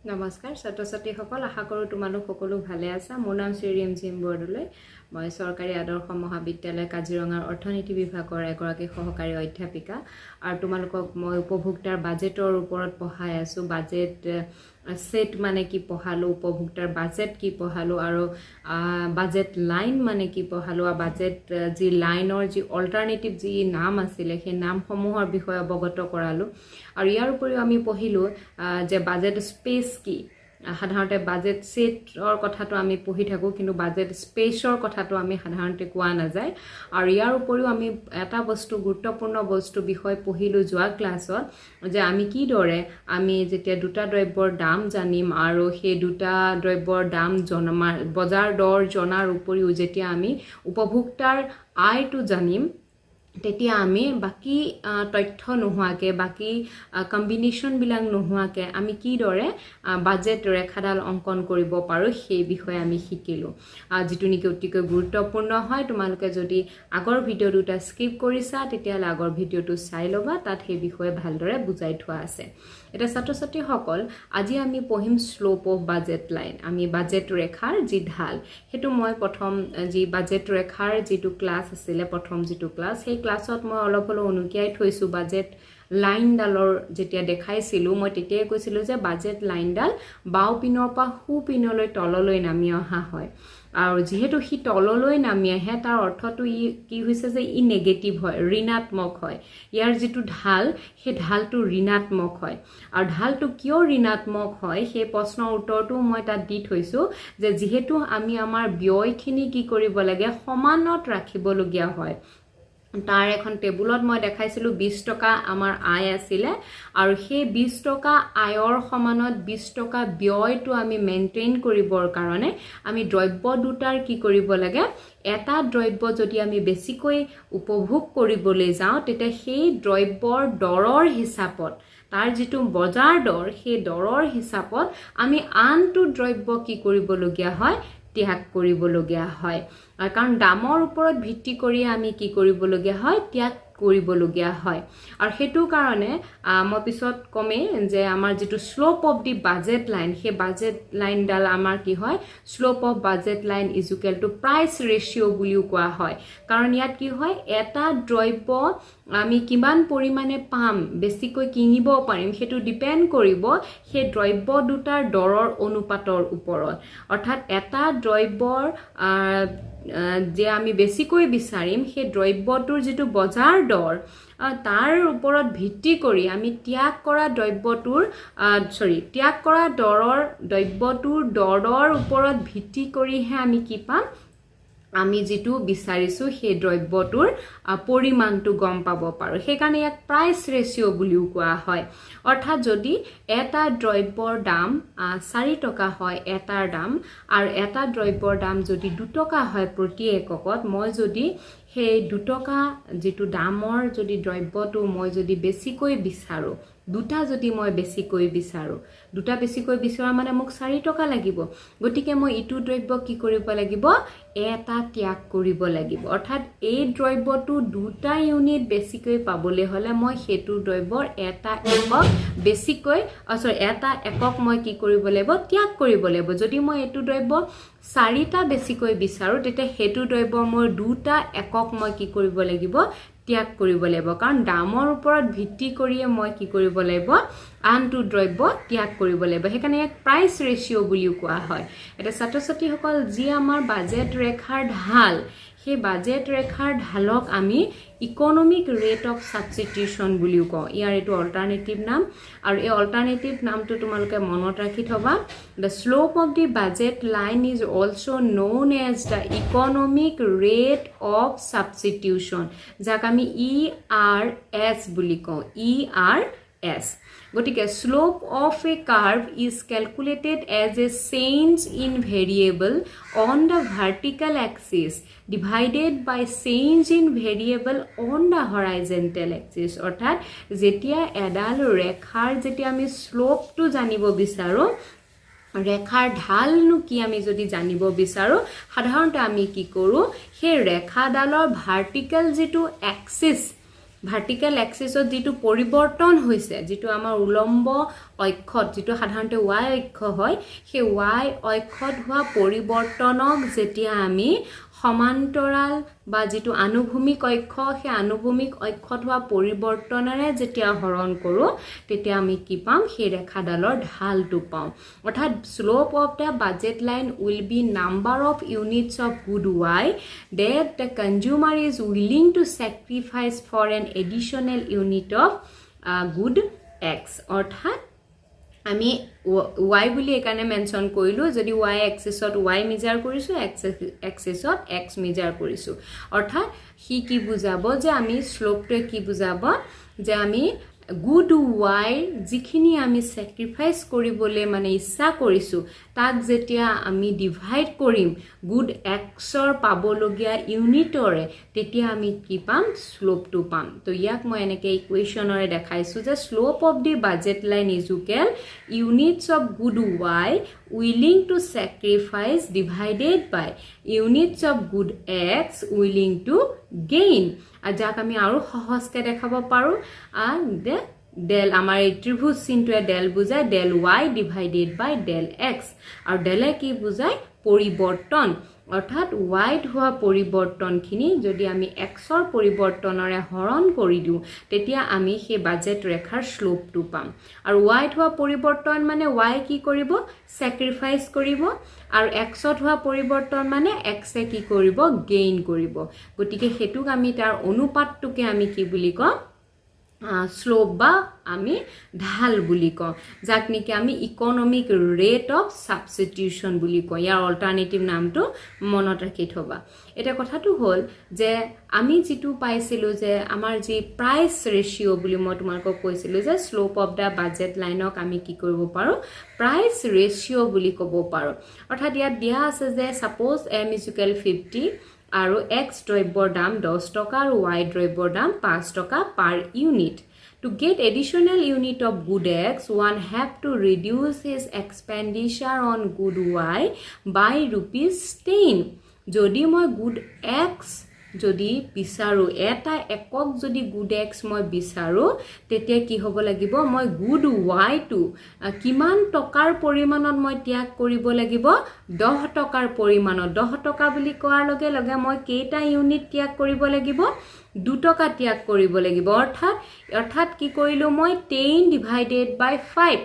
নমস্কাৰ ছাত্ৰ ছাত্ৰীসকল আশা কৰোঁ তোমালোক সকলো ভালে আছা মোৰ নাম শ্ৰী ৰিমঝিম বৰদলৈ মই চৰকাৰী আদৰ্শ মহাবিদ্যালয় কাজিৰঙাৰ অৰ্থনীতি বিভাগৰ এগৰাকী সহকাৰী অধ্যাপিকা আৰু তোমালোকক মই উপভোক্তাৰ বাজেটৰ ওপৰত পঢ়াই আছো বাজেট সেট মানে কি পঢ়ালো উপভোক্তাৰ বাজেট কি পঢ়ালো আৰু বাজেট লাইন মানে কি পঢ়ালো আৰু বাজেট যি লাইনৰ যি অল্টাৰনেটিভ যি নাম আছিল সেই নামসমূহৰ বিষয়ে অৱগত কৰালো আৰু ইয়াৰ উপৰিও আমি পঢ়িলো যে বাজেট স্পেচ কি সাধাৰণতে বাজেট সেটৰ কথাটো আমি পঢ়ি থাকো কিন্তু বাজেট স্পেচৰ কথাটো আমি সাধাৰণতে কোৱা নাযায় আৰু ইয়াৰ উপৰিও আমি এটা বস্তু গুৰুত্বপূৰ্ণ বস্তু বিষয় পঢ়িলো যোৱা ক্লাছত যে আমি কি দৰে আমি যেতিয়া দুটা দ্ৰব্যৰ দাম জানিম আৰু সেই দুটা দ্ৰব্যৰ দাম বজাৰ দৰ জনাৰ উপৰিও যেতিয়া আমি উপভোক্তাৰ আয়টো জানিম তেতিয়া আমি বাকি তথ্য নোহোৱাকে বাকি কম্বিনেশন বিলাক নোহোৱাকে আমি কি দৰে বাজেট ৰেখাডাল অঙ্কন কৰিব পাৰো সেই বিষয়ে আমি শিকিলো যেটো নিকি অতিকৈ গুৰুত্বপূৰ্ণ হয় তোমালোকে যদি আগৰ ভিডিও দুটা স্কিপ কৰিছা তেতিয়া আগৰ ভিডিওটো চাই লবা তাত সেই বিষয়ে ভালদৰে বুজাই থোৱা আছে এটা ছাত্ৰ ছাত্ৰীসকল আজি আমি পঢ়িম স্লোপ অফ বাজেট লাইন আমি বাজেট ৰেখাৰ যি ঢাল হেতু মই প্ৰথম যি বাজেট ৰেখাৰ যেটো ক্লাস আছিল প্ৰথম যেটো ক্লাস সেই ক্লাছত মই অলপ অনুকিয়াই থৈছো বাজেট লাইন ডালৰ যেতিয়া দেখাইছিলো মই তেতিয়াই কৈছিলো যে বাজেট লাইন ডাল বাও পিনৰ পৰা হু পিনলৈ তললৈ নামি অহা হয় আৰু যেহেতু হি তললৈ নামি আহে তাৰ অৰ্থটো কি হৈছে যে ই নেগেটিভ হয় ঋণাত্মক হয় ইয়াৰ যেটো ঢাল সেই ঢালটো ঋণাত্মক হয় আৰু ঢালটো কিয় ঋণাত্মক হয় সেই প্ৰশ্নৰ উত্তৰটো মই তাত দি থৈছো যে যেহেতু আমি আমাৰ ব্যয়খিনি কি কৰিব লাগে সমানত ৰাখিবলগীয়া হয় তাৰ এখন টেবুলত মই দেখাইছিলো 20 টকা আমাৰ আয় আছিল আৰু সেই 20 টকা আয়ৰ সমানত 20 টকা ব্যয়টো আমি মেইনটেইন কৰিবৰ কাৰণে আমি দ্ৰব্য দুটাৰ কি কৰিব লাগে এটা দ্ৰব্য যদি আমি বেছিকৈ উপভোগ কৰিবলৈ যাওঁ তেতিয়া সেই দ্ৰব্যৰ দৰৰ হিচাপত তাৰ যেটো বজাৰ দৰ সেই দৰৰ হিচাপত আমি আনটো দ্ৰব্য কি কৰিবলগীয়া হয় ত্যাগ কৰিবলগীয়া হয় কাৰণ দামৰ ওপৰত ভিত্তি কৰি আমি কি কৰিবলগীয়া হয় ত্যাগ কৰিবলগীয়া হয় আৰু হেতু কাৰণে মই পিছত কমে যে আমাৰ যেটো slope of the budget line সেই বাজেট লাইন ডাল আমাৰ কি হয় slope of budget line is equal to price ratio বুলিও কোৱা হয় কাৰণ ইয়াত কি হয় এটা দ্ৰব্য আমি কিমান পৰিমাণে পাম বেছিকৈ কিনিব পাৰিম হেতু ডিপেন্ড কৰিব সেই দ্ৰব্য দুটাৰ দৰৰ অনুপাতৰ ওপৰত অৰ্থাৎ এটা দ্ৰব্যৰ যে আমি বেছিকৈ বিচাৰিম সেই দ্ৰব্যটোৰ যেটো বজাৰ দৰ তাৰ ওপৰত ভিত্তি কৰি আমি ত্যাগ কৰা দৰৰ দ্ৰব্যটোৰ দৰৰ ওপৰত ভিত্তি কৰিহে আমি কি পাম আমি যেটো বিচাৰিছো সেই দ্ৰব্যটোৰ পৰিমাণটো গম পাব পাৰো সেইকাৰণে ইয়াক প্ৰাইস ৰেশিও বুলিও কোৱা হয় অৰ্থাৎ যদি এটা দ্ৰব্যৰ দাম 4 টকা হয় এটাৰ দাম আৰু এটা দ্ৰব্যৰ দাম যদি 2 টকা হয় প্ৰতি এককত মই যদি সেই 2 টকা যেটো দামৰ যদি দ্ৰব্যটো মই যদি বেছিকৈ বিচাৰো দুটা যদি মই বেছিকৈ বিচাৰো দুটা বেছিকৈ বিচৰা মানে মোক 4 টকা লাগিব গতিকে মই ইটো দ্ৰব্য কি কৰিব লাগিব এটা ত্যাগ কৰিব লাগিব অৰ্থাৎ এই দ্ৰব্যটো দুটা ইউনিট বেছিকৈ পাবলৈ হলে মই হেতু দ্ৰব্যৰ এটা একক বেছিকৈ এটা একক মই কি কৰিব লাগিব ত্যাগ কৰিব লাগিব যদি মই এটো দ্ৰব্য 4টা বেছিকৈ বিচাৰো তেতিয়া হেতু দ্ৰব্য মই দুটা একক মই কি কৰিব লাগিব ত্যাগ কৰিব লাগিব কাৰণ দামৰ ওপৰত ভিত্তি কৰিয়ে মই কি কৰিব লাগিব আনটো দ্ৰব্য ত্যাগ কৰিব লাগিব হেকাৰণে এক প্ৰাইস ৰেশিও বুলিও কোৱা হয় এটা ছাত্ৰ ছাত্ৰীসকল যি আমাৰ বাজেট ৰেখাৰ ঢাল সেই বাজেট ৰেখাৰ ঢালক আমি ইকোনমিক ৰেট অফ সাবস্টিটিউশন বুলিও কওঁ ইয়াৰ এটো অল্টাৰনেটিভ নাম আৰু এই অল্টাৰনেটিভ নামটো তোমালোকে মনত ৰাখি থবা the slope of the budget line is also known as the economic rate of substitution যাক আমি ERS বুলি কওঁ ERS গটিকে slope of a curve is calculated as a change in variable on the vertical axis divided by change in variable on the horizontal axis অৰ্থাৎ যেতিয়া এডাল ৰেখাৰ যেতিয়া আমি স্লোপটো জানিব বিচাৰো ৰেখাৰ ঢালনো কি আমি যদি জানিব বিচাৰো সাধাৰণতে আমি কি কৰো সেই ৰেখাডালৰ ভাৰ্টিকেল যেটো এক্সিস ভাৰ্টিকেল এক্সিছত যিটো পৰিৱৰ্তন হৈছে যিটো আমাৰ উলম্ব অক্ষত যিটো সাধাৰণতে y অক্ষ হয় সেই y অক্ষত হোৱা পৰিৱৰ্তনক যেতিয়া আমি সমান্তৰাল বা যিটো আনুভূমিক অক্ষ সেই আনুভূমিক অক্ষত হোৱা পৰিৱৰ্তনেৰে যেতিয়া হৰণ কৰো তেতিয়া আমি কি পাম সেই ৰেখাডালৰ ঢালটো পাম অৰ্থাৎ slope of the budget line will be number of units of good y that the consumer is willing to sacrifice for an additional unit of good x অৰ্থাৎ আমি y বুলি একানে মেনশন কৰিলো যদি y এক্সিছত y মেজাৰ কৰিছো x এক্সিছত x measure কৰিছো অৰ্থাৎ হি কি বুজাব যে আমি স্লোপটো কি বুজাব যে আমি গুড y যিখিনি আমি স্যাক্ৰিফাইস কৰিবলৈ মানে ইচ্ছা কৰিছো তাক যেতিয়া আমি ডিভাইড কৰিম গুড xৰ পাবলগীয়া ইউনিটৰে তেতিয়া আমি কি পাম স্লোপটো পাম তো ইয়াক মই এনেকৈ ইকুৱেশ্যনৰে দেখাইছো যে slope of the budget line is equal units of good y willing to sacrifice divided by units of good x willing to gain আর যাক আমি আৰু সহজকৈ দেখাব পাৰো আৰ del আমাৰ এই ত্ৰিভুজ চিনটোৱে del বুজায় del y divided by del x আৰু del কি বুজায় পৰিৱৰ্তন অৰ্থাৎ y হোৱা পৰিৱৰ্তনখিনি যদি আমি x ৰ পৰিৱৰ্তনৰে হৰণ কৰি দিও তেতিয়া আমি সেই বাজেট ৰেখাৰ স্লোপটো পাম আৰু y হোৱা পৰিৱৰ্তন মানে y কি কৰিব স্যাক্ৰিফাইস কৰিব আৰু x হোৱা পৰিৱৰ্তন মানে x এ কি কৰিব গেইন কৰিব গতিকে হেতুক আমি তাৰ অনুপাতটোকে আমি কি বুলি কম স্লোপ বা আমি ঢাল বুলি কওঁ যাক নেকি আমি ইকোনমিক ৰেট অফ সাবস্টিটিউশন বুলি কওঁ ইয়াৰ অল্টাৰনেটিভ নামটো মনত ৰাখি থবা এটা কথাটো হ'ল যে আমি যেটো পাইছিলো যে আমাৰ যি প্ৰাইস ৰেশিও বুলি মই তোমালোকক কৈছিলো যে স্লোপ অফ দা বাজেট লাইনক আমি কি কৰিব পাৰো প্ৰাইস ৰেশিও বুলি ক'ব পাৰো অৰ্থাৎ ইয়াত দিয়া আছে যে সাপোজ m = 50 আৰু x দ্ৰব্যৰ দাম 10 টকা আৰু y দ্ৰব্যৰ দাম 5 টকা পাৰ unit to get additional unit of good x one have to reduce his expenditure on good y by ₹10 যদি মই good x যদি বিচাৰো এটা একক যদি good x মই বিচাৰো তেতিয়া কি হ'ব লাগিব মই good y টো কিমান টকাৰ পৰিমাণত মই ত্যাগ কৰিব লাগিব 10 টকাৰ পৰিমাণত 10 টকা বুলি কোৱাৰ লগে লগে মই কেইটা ইউনিট ত্যাগ কৰিব লাগিব 2 টকা ত্যাগ কৰিব লাগিব অৰ্থাৎ কি কৰিলো মই 10 divided by 5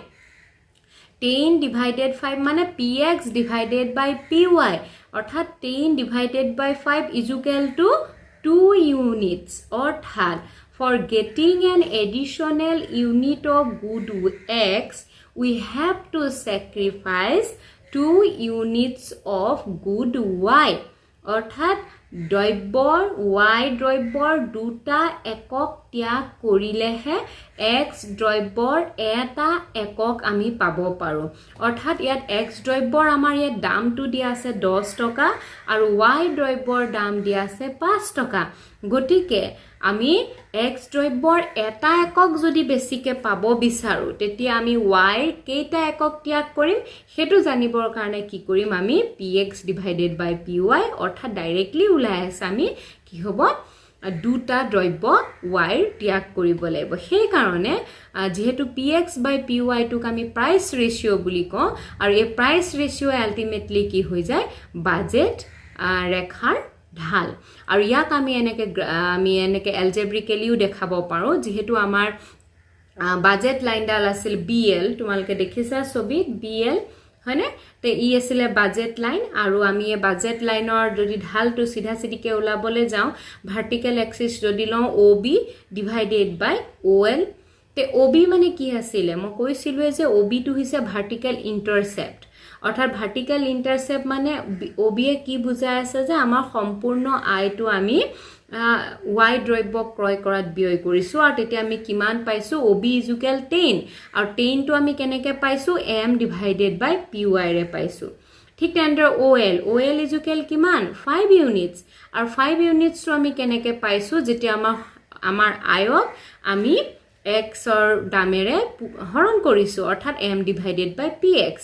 10 divided 5 মানে px divided by py অর্থাৎ 10 divided by 5 is equal to 2 units অর্থাৎ for getting an additional unit of good x we have to sacrifice 2 units of good y অর্থাৎ দ্ৰব্যৰ y দ্ৰব্যৰ দুটা একক ত্যাগ কৰিলেহে x দ্ৰব্যৰ এটা একক আমি পাব পাৰো অৰ্থাৎ ইয়াত x দ্ৰব্যৰ আমাৰ ইয়াত দামটো দিয়া আছে 10 টকা আৰু y দ্ৰব্যৰ দাম দিয়া আছে 5 টকা গতিকে আমি x দ্ৰব্যৰ এটা একক যদি বেছিকে পাব বিচাৰো তেতিয়া আমি y কেইটা একক ত্যাগ কৰিম হেতু জানিবৰ কাৰণে কি কৰিম আমি px divided by py অৰ্থাৎ ডাইৰেক্টলি উলাই আছে আমি কি হ'ব দুটা দ্ৰব্য y ত্যাগ কৰিব লাগিব সেই কাৰণে যেহেতু px by py টোক আমি প্ৰাইস ৰেশিও বুলি কওঁ আৰু এই প্ৰাইস ৰেশিও আলটিমেটলি কি হৈ যায় বাজেট ৰেখাৰ ঢাল আৰু ইয়াক আমি এনেকে এলজেব্ৰিকেলিও দেখাব পাৰো যেহেতু আমাৰ বাজেট লাইনডাল আছিল BL তোমালোকে দেখিছা ছবিত BL হয়নে তে ই আছিল বাজেট লাইন আৰু আমি এই বাজেট লাইনৰ যদি ঢালটো সিধা সিধিকে উলাবলে যাও ভাৰ্টিকেল এক্সিস যদি লওঁ OB ডিভাইডেড বাই OL তে OB মানে কি আছিল মই কৈছিলো যে OB টো হৈছে ভাৰ্টিকেল ইন্টাৰসেপ্ট অৰ্থাৎ ভাৰ্টিকেল ইন্টাৰসেপ্ট মানে OB এ কি বুজাই আছে যে আমাৰ সম্পূৰ্ণ আয়টো আমি y দ্ৰব্য ক্ৰয় কৰাত ব্যয় কৰিছো আৰু তেতিয়া আমি কিমান পাইছো OB = 10 আৰু 10 টো আমি কেনেকৈ পাইছো m divided by py ৰে পাইছো ঠিক তেনেদৰে OL = কিমান 5 ইউনিটস আৰু 5 ইউনিটস টো আমি কেনেকৈ পাইছো যেতিয়া আমাৰ আয়ক আমি x ৰ দামেৰে হৰণ কৰিছো অৰ্থাৎ m divided by px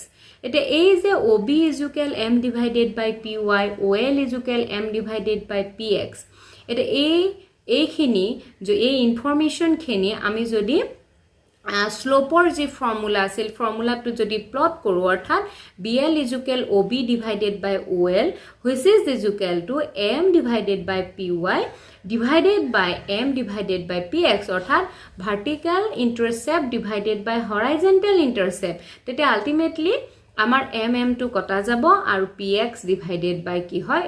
এটা এই যে OB = m divided by py OL = m divided by px এটা এই এইখিনি যে এই ইনফৰমেশ্যনখিনি আমি যদি স্লোপৰ যে ফৰ্মুলা আছিল ফৰ্মুলাটো যদি প্লট কৰোঁ অৰ্থাৎ BL is equal OB divided by OL which is equal to M divided by PY divided by M divided by PX অৰ্থাৎ vertical intercept divided by horizontal intercept তেতিয়া ultimately আমাৰ MM টো কটা যাব আৰু PX divided by কি হয়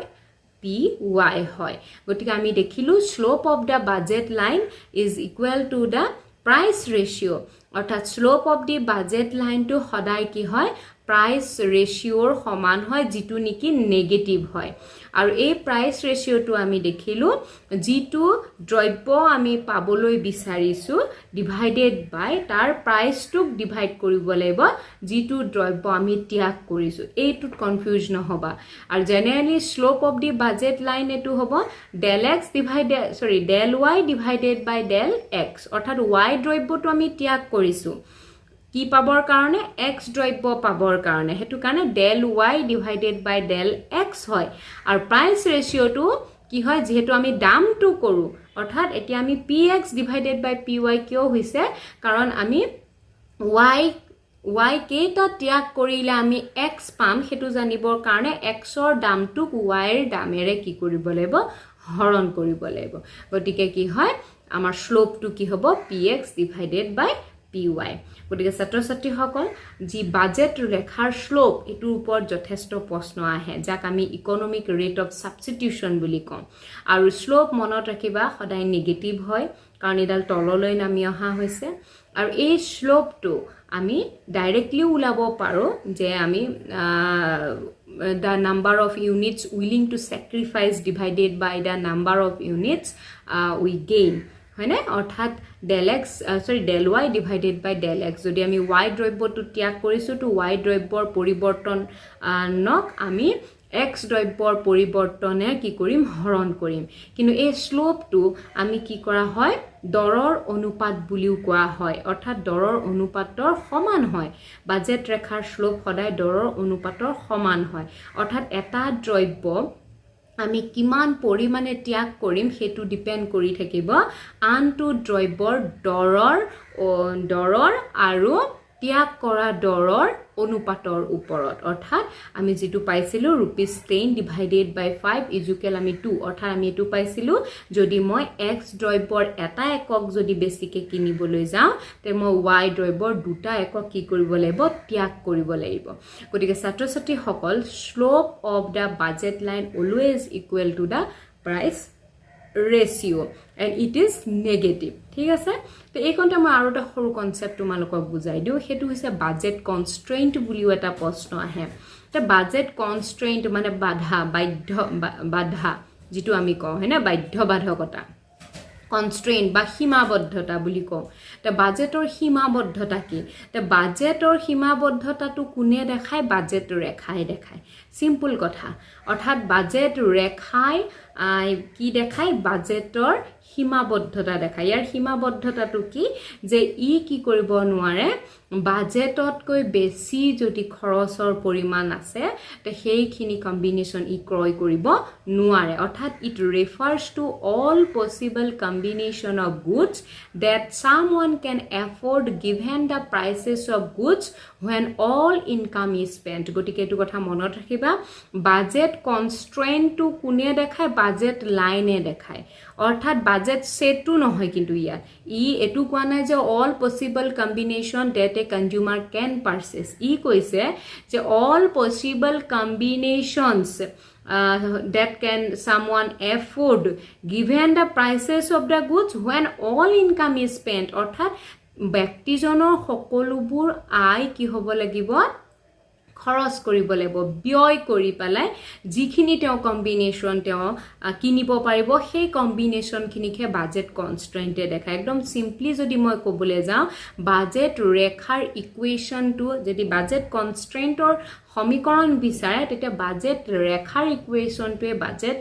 PY হয় গতিকে আমি দেখিলো slope of the budget line is equal to the price ratio অৰ্থাৎ slope of the budget line to সদায় কি হয় price ratio সমান হয় যেটো নেকি নেগেটিভ হয় আৰু এই price ratio টো আমি দেখিলো যেটো দ্ৰব্য আমি পাবলৈ বিচাৰিছো ডিভাইডেড বাই তাৰ price টোক ডিভাইড কৰিব লাগিব যেটো দ্ৰব্য আমি ত্যাগ কৰিছো এইটো কনফিউজ নহবা আৰু generally slope of the budget line এটো হ'ব del x divided del y divided by del x অৰ্থাৎ y দ্ৰব্যটো আমি ত্যাগ কৰিছো কি পাবৰ কাৰণে x দ্ৰব্য পাবৰ কাৰণে হেতু কাৰণে del y divided by del x হয় আৰু প্ৰাইস ৰেশিওটো কি হয় যেহেতু আমি দামটো কৰো অৰ্থাৎ এতিয়া আমি px ডিভাইডেড বাই py কিয় হৈছে কাৰণ আমি y কেটা ত্যাগ কৰিলে আমি x পাম হেতু জানিবৰ কাৰণে x ৰ দামটোক y ৰ দামেৰে কি কৰিব লাগিব হৰণ কৰিব লাগিব গতিকে কি হয় আমাৰ স্লোপটো কি হ'ব px ডিভাইডেড বাই py গতিকে ছাত্ৰ ছাত্ৰীসকল যি বাজেট ৰেখাৰ স্লোপ এটোৰ ওপৰত যথেষ্ট প্ৰশ্ন আহে যাক আমি ইকোনমিক ৰেট অফ সাবস্টিটিউশন বুলি কওঁ আৰু স্লোপ মনত ৰাখিবা সদায় নেগেটিভ হয় কাৰণ এডাল তললৈ নামি অহা হৈছে আৰু এই স্লোপটো আমি ডাইৰেক্টলি উলাব পাৰো যে আমি the number of units willing to sacrifice divided by the number of units we gain হয়নে অৰ্থাৎ del x del y divided by del x যদি আমি y দ্ৰব্যটো ত্যাগ কৰিছো তো y দ্ৰব্যৰ পৰিৱৰ্তনক আমি x দ্ৰব্যৰ পৰিৱৰ্তনে কি কৰিম হৰণ কৰিম কিন্তু এই স্লোপটো আমি কি কৰা হয় দৰৰ অনুপাত বুলিও কোৱা হয় অৰ্থাৎ দৰৰ অনুপাতৰ সমান হয় বাজেট ৰেখাৰ স্লোপ সদায় দৰৰ অনুপাতৰ সমান হয় অৰ্থাৎ এটা দ্ৰব্য আমি কিমান পৰিমাণে ত্যাগ কৰিম হেতু ডিপেন্ড কৰি থাকিব আনটো দ্ৰব্যৰ দৰৰ আৰু ত্যাগ কৰা দৰৰ অনুপাতৰ ওপৰত অৰ্থাৎ আমি যেটো পাইছিলো ₹10 ডিভাইডেড বাই 5 ইজুকেল আমি 2 অৰ্থাৎ আমি এটো পাইছিলো যদি মই x দ্ৰব্যৰ এটা একক যদি বেছিকে কিনিবলৈ যাও তে মই y দ্ৰব্যৰ দুটা একক কি কৰিব লাগিব ত্যাগ কৰিব লাগিব গতিকে ছাত্ৰ ছাত্ৰী সকল slope of the budget line always equal to the price ratio and it is negative ঠিক আছে তো এই কোনটা মই আৰু এটা সৰু কনসেপ্ট তোমালোকক বুজাই দিও হেতু হৈছে বাজেট কনস্ট্ৰেইন্ট বুলিও এটা প্ৰশ্ন আহে তে বাজেট কনস্ট্ৰেইন্ট মানে বাধা যেটো আমি কওঁ হেনে বাধ্যবাধকতা কনস্ট্ৰেইন্ট বা সীমাবদ্ধতা বুলি কওঁ তে বাজেটৰ সীমাবদ্ধতা কি তে বাজেটৰ সীমাবদ্ধতাটো কোনে দেখায় বাজেট ৰেখাই দেখায় সিম্পল কথা অৰ্থাৎ বাজেট ৰেখাই কি দেখায় বাজেটৰ সীমাবদ্ধতা দেখায় ইয়াৰ সীমাবদ্ধতাটো কি যে ই কি কৰিব নোৱাৰে বাজেটতকৈ বেছি যদি খৰচৰ পৰিমাণ আছে তে সেইখিনি কম্বিনেশন ই ক্ৰয় কৰিব নোৱাৰে অৰ্থাৎ it refers to all possible combination of goods that someone can afford given the prices of goods when all income is spent গতিকে এটো কথা মনত ৰাখিবা বাজেট কনস্ট্ৰেইন্ট টু কোনে দেখায় বাজেট লাইনে দেখায় অৰ্থাৎ বাজেট সেটটো নহয় কিন্তু ইয়াত ই এটো কোৱা নাই যে all possible combination that a consumer can purchase ই কৈছে যে all possible combinations that can someone afford given the prices of the goods when all income is spent অৰ্থাৎ ব্যক্তিজনৰ সকলোবোৰ আয় কি হ'ব লাগিব খৰচ কৰিব লাগিব ব্যয় কৰি পালে যিখিনি তেওঁ কম্বিনেশন তেওঁ কিনিব পাৰিব সেই কম্বিনেশন খিনিকে বাজেট কনস্ট্ৰেইন্টে দেখায় একদম সিম্পলি যদি মই ক'বলৈ যাওঁ বাজেট ৰেখাৰ ইকুৱেশনটো যদি বাজেট কনস্ট্ৰেইন্টৰ সমীকৰণ বিচাৰে তেতিয়া বাজেট ৰেখাৰ ইকুৱেশনটোৱে বাজেট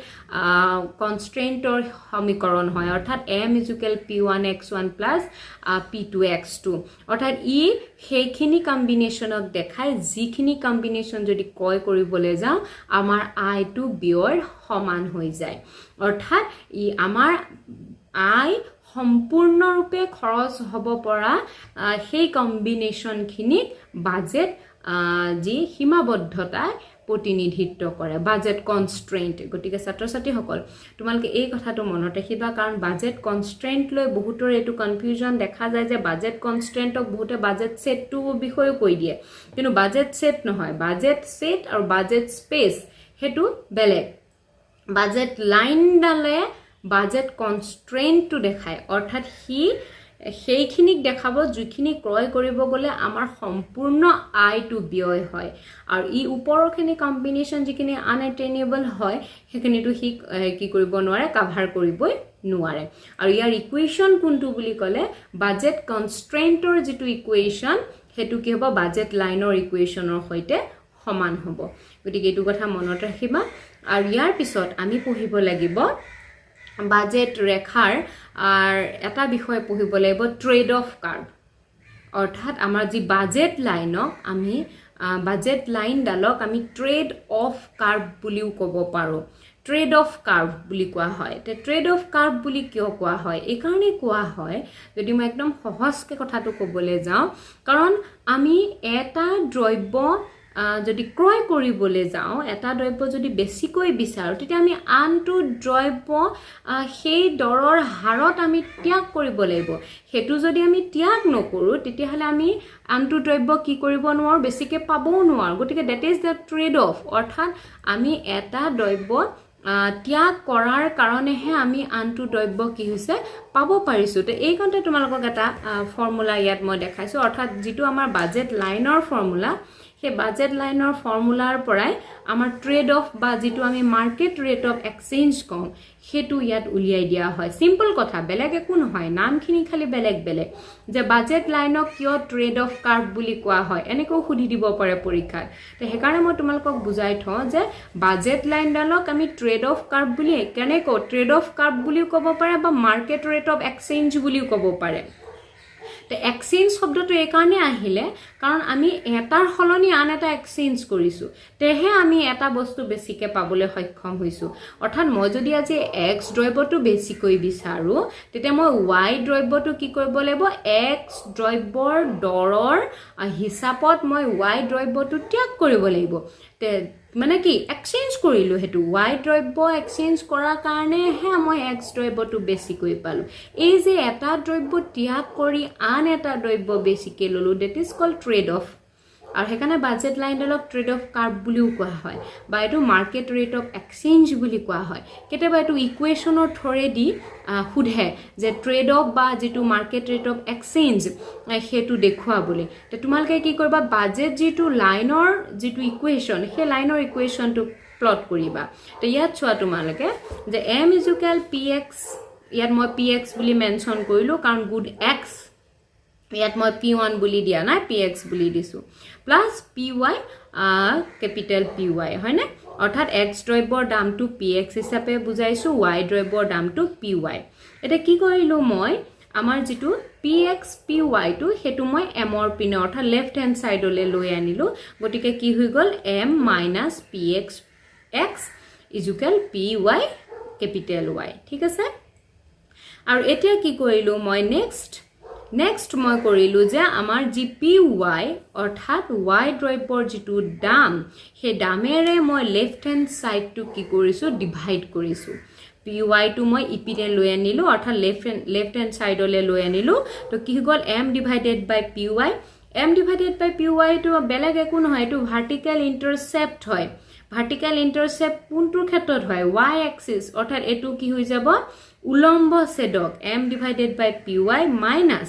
কনস্ট্ৰেইন্টৰ সমীকৰণ হয় অৰ্থাৎ m p1x1 p2x2 অৰ্থাৎ ই সেইখিনি কম্বিনেশনক দেখায় যিখিনি কম্বিনেশন যদি ক্ৰয় কৰিবলৈ যাওঁ আমাৰ আয়টো ব্যয়ৰ সমান হৈ যায় অৰ্থাৎ ই আমাৰ আয় সম্পূৰ্ণৰূপে খৰচ হ'ব পৰা সেই কম্বিনেশ্যনখিনিক বাজেট যি সীমাবদ্ধতাই প্ৰতিনিধিত্ব কৰে, বাজেট কনষ্ট্ৰেইণ্ট। গতিকে ছাত্ৰ ছাত্ৰীসকল তোমালোকে এই কথাটো মনত ৰাখিবা, কাৰণ বাজেট কনষ্ট্ৰেইণ্ট লৈ বহুতৰ এইটো কনফিউজন দেখা যায় যে বাজেট কনষ্ট্ৰেইণ্টক বহুতে বাজেট ছেটটো বিষয়েও কৈ দিয়ে, কিন্তু বাজেট ছেট নহয়, বাজেট ছেট আৰু বাজেট স্পেচ সেইটো বেলেগ। বাজেট লাইনডালে বাজেট কনষ্ট্ৰেইণ্টটো দেখায়, অৰ্থাৎ সেইখিনিক দেখাব যিখিনি ক্ৰয় কৰিব গ'লে আমাৰ সম্পূৰ্ণ আয়টো ব্যয় হয়, আৰু ই ওপৰৰখিনি কম্বিনেশ্যন যিখিনি আনএটেইনেবল হয় সেইখিনিতো সি কি কৰিব নোৱাৰে, কাভাৰ কৰিবই নোৱাৰে। আৰু ইয়াৰ ইকুৱেশ্যন কোনটো বুলি ক'লে বাজেট কনষ্ট্ৰেইণ্টৰ যিটো ইকুৱেশ্যন সেইটো কি হ'ব, বাজেট লাইনৰ ইকুৱেশ্যনৰ সৈতে সমান হ'ব। গতিকে এইটো কথা মনত ৰাখিবা। আৰু ইয়াৰ পিছত আমি পঢ়িব লাগিব বাজেট ৰেখাৰ এটা বিষয় পঢ়িব লাগিব, ট্ৰেড অফ কাৰ্ভ। অৰ্থাৎ আমাৰ যি বাজেট লাইনক আমি বাজেট লাইনডালক আমি ট্ৰেড অফ কাৰ্ভ বুলিও ক'ব পাৰোঁ। ট্ৰেড অফ কাৰ্ভ বুলি কোৱা হয়। ট্ৰেড অফ কাৰ্ভ বুলি কিয় কোৱা হয়? এইকাৰণে কোৱা হয়, যদি মই একদম সহজকৈ কথাটো ক'বলৈ যাওঁ, কাৰণ আমি এটা দ্ৰব্য যদি ক্ৰয় কৰিবলৈ যাওঁ, এটা দ্ৰব্য যদি বেছিকৈ বিচাৰোঁ, তেতিয়া আমি আনটো দ্ৰব্য সেই দৰৰ হাৰত আমি ত্যাগ কৰিব লাগিব। সেইটো যদি আমি ত্যাগ নকৰোঁ তেতিয়াহ'লে আমি আনটো দ্ৰব্য কি কৰিব নোৱাৰোঁ, বেছিকৈ পাবও নোৱাৰোঁ। গতিকে that is the trade off, অৰ্থাৎ আমি এটা দ্ৰব্য ত্যাগ কৰাৰ কাৰণেহে আমি আনটো দ্ৰব্য কি হৈছে পাব পাৰিছোঁ। তো এইকণতে তোমালোকক এটা ফৰ্মুলা ইয়াত মই দেখাইছোঁ, অৰ্থাৎ যিটো আমাৰ বাজেট লাইনৰ ফৰ্মুলা, সেই বাজেট লাইনৰ ফৰ্মুলাৰ পৰাই আমাৰ ট্ৰেড অফ বা যিটো আমি মাৰ্কেট ৰেট অফ এক্সচেঞ্জ কওঁ সেইটো ইয়াত উলিয়াই দিয়া হয়। চিম্পল কথা, বেলেগ একো নহয়, নামখিনি খালি বেলেগ বেলেগ। যে বাজেট লাইনক কিয় ট্ৰেড অফ কাৰ্ভ বুলি কোৱা হয় এনেকৈও সুধি দিব পাৰে পৰীক্ষাত। তো সেইকাৰণে মই তোমালোকক বুজাই থওঁ যে বাজেট লাইনডালক আমি ট্ৰেড অফ কাৰ্ভ বুলি কেনে কওঁ, ট্ৰেড অফ কাৰ্ভ বুলিও ক'ব পাৰে বা মাৰ্কেট ৰেট অফ এক্সচেঞ্জ বুলিও ক'ব পাৰে। তো এক্সচেঞ্জ শব্দটো এইকাৰণে আহিলে কাৰণ আমি এটাৰ সলনি আন এটা এক্সচেঞ্জ কৰিছোঁ, তেহে আমি এটা বস্তু বেছিকৈ পাবলৈ সক্ষম হৈছোঁ। অৰ্থাৎ মই যদি আজি এক্স দ্ৰব্যটো বেছিকৈ বিচাৰোঁ, তেতিয়া মই ৱাই দ্ৰব্যটো কি কৰিব লাগিব, এক্স দ্ৰব্যৰ দৰৰ হিচাপত মই ৱাই দ্ৰব্যটো ত্যাগ কৰিব লাগিব। মানে কি, এক্সচেঞ্জ কৰিলোঁ, সেইটো ৱাই দ্ৰব্য এক্সচেঞ্জ কৰাৰ কাৰণেহে মই এক্স দ্ৰব্যটো বেছিকৈ পালোঁ। এই যে এটা দ্ৰব্য ত্যাগ কৰি আন এটা দ্ৰব্য বেছিকৈ ল'লোঁ, that is called trade off. আৰু সেইকাৰণে বাজেট লাইনডালক ট্ৰেড অফ কাৰ্ভ বুলিও কোৱা হয়, বা এইটো মাৰ্কেট ৰেট অফ এক্সচেঞ্জ বুলি কোৱা হয়। কেতিয়াবা এইটো ইকুৱেশ্যনৰ থ্ৰুৱেদি সোধে যে ট্ৰেড অফ বা যিটো মাৰ্কেট ৰেট অফ এক্সচেঞ্জ সেইটো দেখুৱাবলৈ। তো তোমালোকে কি কৰিবা, বাজেট যিটো লাইনৰ যিটো ইকুৱেশ্যন, সেই লাইনৰ ইকুৱেশ্যনটো প্লট কৰিবা। তো ইয়াত চোৱা তোমালোকে যে এম ইজুকেল পি এক্স, ইয়াত মই পি এক্স বুলি মেনশ্যন কৰিলোঁ কাৰণ গুড এক্স, ইয়াত মই P1 বুলি দিয়া নাই, PX বুলি দিছোঁ, প্লাছ PY কেপিটেল PY, হয়নে? অৰ্থাৎ এক্স দ্ৰব্যৰ দামটো PX হিচাপে বুজাইছোঁ, ৱাই দ্ৰব্যৰ দামটো PY। এতিয়া কি কৰিলোঁ, মই আমাৰ যিটো PX PYটো সেইটো মই এমৰ পিনে অৰ্থাৎ লেফ্ট হেণ্ড ছাইডলৈ লৈ আনিলোঁ। গতিকে কি হৈ গ'ল, M minus PX X equal PY capital Y, ঠিক আছে? আৰু এতিয়া কি কৰিলোঁ মই, নেক্সট মই কৰিলোঁ যে আমাৰ যি PY অৰ্থাৎ ৱাই দ্ৰব্যৰ যিটো দাম, সেই দামেৰে মই লেফ্ট হেণ্ড ছাইডটো কি কৰিছোঁ, ডিভাইড কৰিছোঁ। PYটো মই ইপিনে লৈ আনিলোঁ, অৰ্থাৎ লেফ্ট হেণ্ড ছাইডলৈ লৈ আনিলোঁ। তো কি হৈ গ'ল, M ডিভাইডেড বাই PY। M ডিভাইডেড বাই PYটো বেলেগ একো নহয়, এইটো ভাৰ্টিকেল ইণ্টাৰচেপ্ট হয়। ভাৰ্টিকেল ইণ্টাৰচেপ্ট কোনটোৰ ক্ষেত্ৰত হয়, ৱাই এক্সিছ, অৰ্থাৎ এইটো কি হৈ যাব, উলম্ব ছেদক M ডিভাইডেড বাই PY মাইনাছ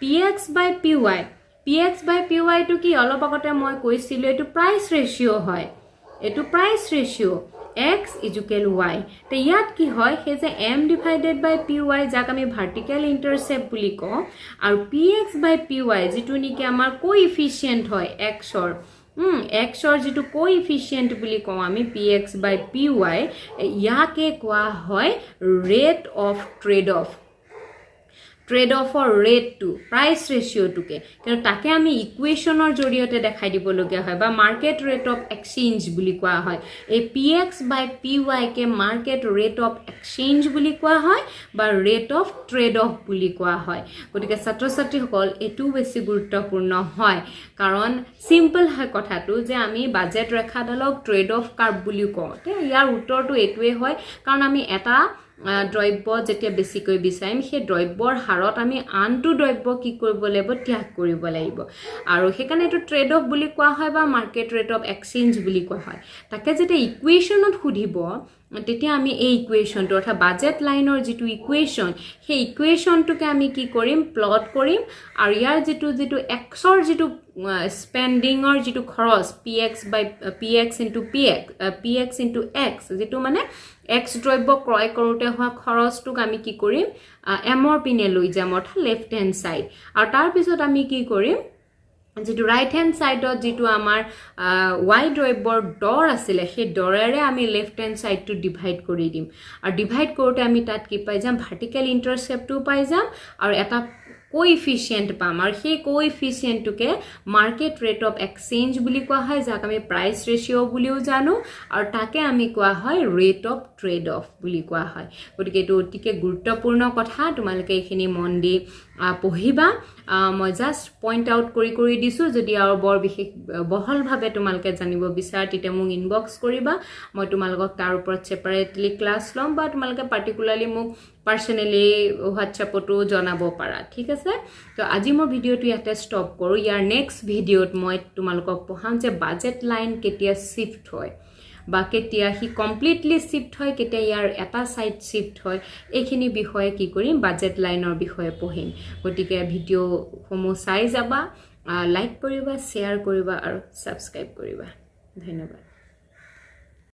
PX বাই PY। PX বাই PYটো কি, অলপ আগতে মই কৈছিলোঁ এইটো প্ৰাইচ ৰেচিঅ' হয়, এইটো price ratio' X equal Y। তো ইয়াত কি হয়, সেই যে M ডিভাইডেড বাই PY যাক আমি ভাৰ্টিকেল ইণ্টাৰচেপ্ট বুলি কওঁ, আৰু PX বাই PY যিটো নেকি আমাৰ কোএফিচিয়েণ্ট হয় এক্সৰ যিটো কোএফিচিয়েণ্ট বুলি কওঁ আমি PX বাই PY, ইয়াকে কোৱা হয় rate of trade off. Trade অফৰ ৰেটটো প্ৰাইচ ৰেচিঅ'টোকে কিন্তু তাকে আমি ইকুৱেশ্যনৰ জৰিয়তে দেখাই দিবলগীয়া হয় বা মাৰ্কেট ৰেট অফ এক্সচেঞ্জ বুলি কোৱা হয় এই PX/PY K market rate of exchange বুলি কোৱা হয় বা ৰেট অফ ট্ৰেড অফ বুলি কোৱা হয় গতিকে ছাত্ৰ ছাত্ৰীসকল এটো বেছি গুৰুত্বপূৰ্ণ হয় কাৰণ সিম্পল হয় কথাটো যে আমি বাজেট ৰেখাডালক ট্ৰেড অফ কাৰ্ভ বুলি কওঁ ইয়াৰ উত্তৰটো এটোৱে হয় কাৰণ আমি এটা দ্ৰব্য যেতিয়া বেছিকৈ বিচাৰিম সেই দ্ৰব্যৰ হাৰত আমি আনটো দ্ৰব্য কি কৰিব লাগিব ত্যাগ কৰিব লাগিব আৰু সেইকাৰণে এটো ট্ৰেড অফ বুলি কোৱা হয় বা মাৰ্কেট ৰেট অফ এক্সচেঞ্জ বুলি কোৱা হয় তাকে যেতিয়া ইকুৱেশ্যনত সুধিব তেতিয়া আমি এই ইকুৱেশ্যনটো অৰ্থাৎ বাজেট লাইনৰ যেটো ইকুৱেশ্যন সেই ইকুৱেশ্যনটোকে আমি কি কৰিম প্লট কৰিম আৰু ইয়াৰ যেটো এক্সৰ যেটো স্পেন্ডিংৰ যেটো খৰচ PX into X যেটো মানে X দ্ৰব্য ক্ৰয় কৰোতে হোৱা খৰচটোক আমি কি কৰিম এমৰ পিনে লৈ যাম অৰ্থাৎ লেফট হ্যান্ড সাইড আৰু তাৰ পিছত আমি কি কৰিম যেটো ৰাইট হ্যান্ড সাইডত যেটো আমাৰ y দ্ৰব্যৰ ডৰ আছিল সেই ডৰেৰে আমি লেফট হ্যান্ড সাইডটো ডিভাইড কৰি দিম আৰু ডিভাইড কৰোতে আমি তাত কি পাই যাম ভাৰ্টিকেল ইন্টাৰসেপ্টটো পাই যাম আৰু এটা কোএফিচিয়েন্ট পাম আৰু সেই কোএফিচিয়েন্টটোকে মাৰ্কেট ৰেট অফ এক্সচেঞ্জ বুলি কোৱা হয় যাক আমি প্ৰাইচ ৰেচিঅ বুলিও জানো আৰু তাকে আমি কোৱা হয় ৰেট অফ ট্ৰেড অফ বুলি কোৱা হয় গতিকে এটো অতিকে গুৰুত্বপূৰ্ণ কথা তোমালোকে এইখিনি মন দি পঢ়িবা মই জাস্ট পইণ্ট আউট কৰি দিছো যদি আৰু বৰ বিশেষ বহলভাৱে তোমালোকে জানিব বিচাৰা তেতিয়া মোক ইনবক্স কৰিবা মই তোমালোকক তাৰ ওপৰত সেপাৰেটলি ক্লাছ লম বা তোমালোকে পাৰ্টিকুলাৰলি মোক পাৰ্সোনালি হোৱাটছএপতো জনাব পাৰা ঠিক আছে তো আজি মই ভিডিওটো ইয়াতে ষ্টপ কৰো ইয়াৰ নেক্সট ভিডিওত মই তোমালোকক পঢ়াম যে বাজেট লাইন কেতিয়া শিফট হয় বা কেতিয়া হি কমপ্লিটলি শিফট হয় কেতিয়া ইয়াৰ এটা সাইড শিফট হয় এইখিনি বিষয়ে কি কৰিম বাজেট লাইনৰ বিষয়ে পঢ়িম গতিকে ভিডিও সমূহ চাই যাবা লাইক কৰিবা শেয়াৰ কৰিবা আৰু সাবস্ক্ৰাইব কৰিবা ধন্যবাদ